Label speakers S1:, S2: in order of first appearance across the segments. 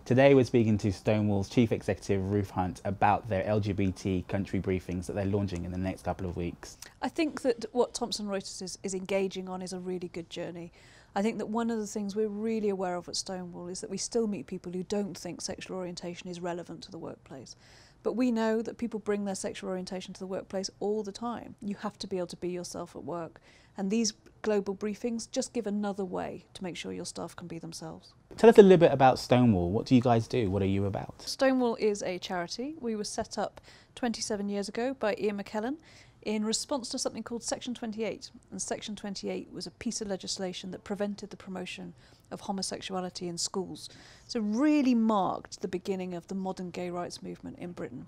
S1: Today we're speaking to Stonewall's Chief Executive Ruth Hunt about their LGBT country briefings that they're launching in the next couple of weeks.
S2: I think that what Thomson Reuters is engaging on is a really good journey. I think that one of the things we're really aware of at Stonewall is that we still meet people who don't think sexual orientation is relevant to the workplace. But we know that people bring their sexual orientation to the workplace all the time. You have to be able to be yourself at work. And these global briefings just give another way to make sure your staff can be themselves.
S1: Tell us a little bit about Stonewall. What do you guys do? What are you about?
S2: Stonewall is a charity. We were set up 27 years ago by Ian McKellen in response to something called Section 28. And Section 28 was a piece of legislation that prevented the promotion of homosexuality in schools. So really marked the beginning of the modern gay rights movement in Britain.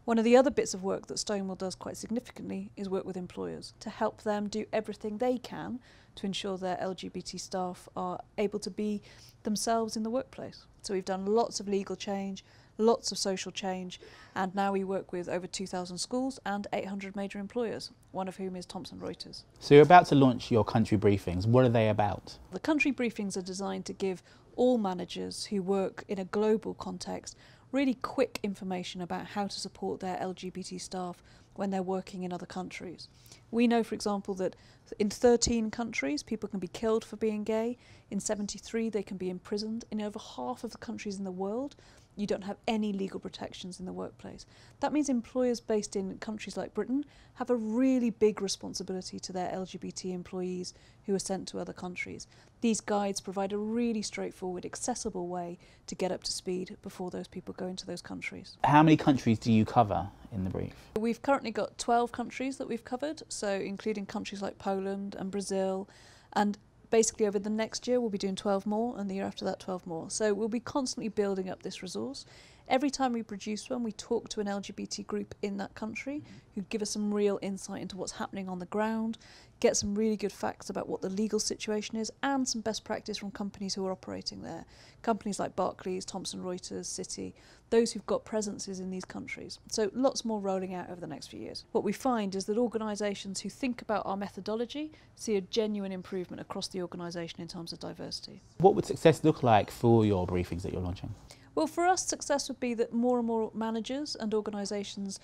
S2: One of the other bits of work that Stonewall does quite significantly is work with employers to help them do everything they can to ensure their LGBT staff are able to be themselves in the workplace. So we've done lots of legal change, lots of social change, and now we work with over 2,000 schools and 800 major employers, one of whom is Thomson Reuters.
S1: So you're about to launch your country briefings. What are they about?
S2: The country briefings are designed to give all managers who work in a global context really quick information about how to support their LGBT staff when they're working in other countries. We know, for example, that in 13 countries people can be killed for being gay. In 73 they can be imprisoned. In over half of the countries in the world you don't have any legal protections in the workplace. That means employers based in countries like Britain have a really big responsibility to their LGBT employees who are sent to other countries. These guides provide a really straightforward, accessible way to get up to speed before those people go into those countries.
S1: How many countries do you cover in the brief?
S2: We've currently got 12 countries that we've covered, so including countries like Poland and Brazil, and basically over the next year we'll be doing 12 more, and the year after that 12 more. So we'll be constantly building up this resource. Every time we produce one, we talk to an LGBT group in that country who give us some real insight into what's happening on the ground, get some really good facts about what the legal situation is, and some best practice from companies who are operating there. Companies like Barclays, Thomson Reuters, Citi, those who've got presences in these countries. So lots more rolling out over the next few years. What we find is that organisations who think about our methodology see a genuine improvement across the organisation in terms of diversity.
S1: What would success look like for your briefings that you're launching?
S2: Well, for us, success would be that more and more managers and organisations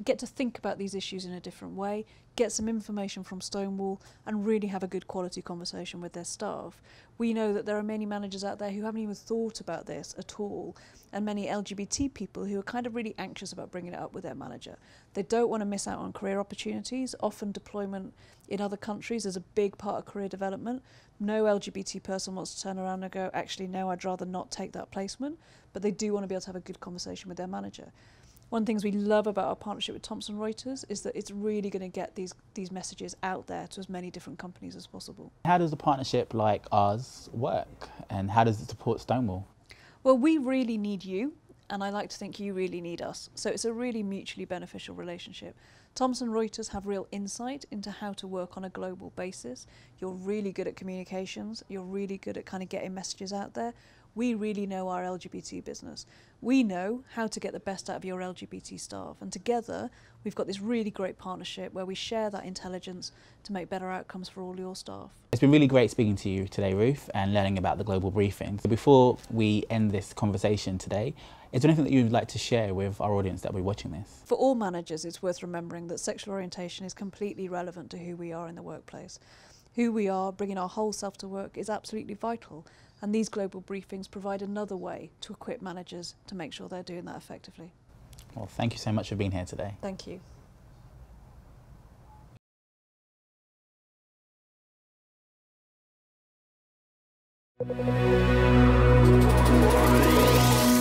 S2: get to think about these issues in a different way, get some information from Stonewall, and really have a good quality conversation with their staff. We know that there are many managers out there who haven't even thought about this at all, and many LGBT people who are kind of really anxious about bringing it up with their manager. They don't want to miss out on career opportunities. Often deployment in other countries is a big part of career development. No LGBT person wants to turn around and go, actually, no, I'd rather not take that placement, but they do want to be able to have a good conversation with their manager. One of the things we love about our partnership with Thomson Reuters is that it's really going to get these messages out there to as many different companies as possible.
S1: How does a partnership like ours work, and how does it support Stonewall?
S2: Well, we really need you, and I like to think you really need us. So it's a really mutually beneficial relationship. Thomson Reuters have real insight into how to work on a global basis. You're really good at communications. You're really good at kind of getting messages out there. We really know our LGBT business. We know how to get the best out of your LGBT staff, and together we've got this really great partnership where we share that intelligence to make better outcomes for all your staff.
S1: It's been really great speaking to you today, Ruth, and learning about the global briefing. Before we end this conversation today, is there anything that you'd like to share with our audience that will be watching this?
S2: For all managers, it's worth remembering that sexual orientation is completely relevant to who we are in the workplace. Who we are, bringing our whole self to work, is absolutely vital, and these global briefings provide another way to equip managers to make sure they're doing that effectively.
S1: Well, thank you so much for being here today.
S2: Thank you.
S3: Thank you.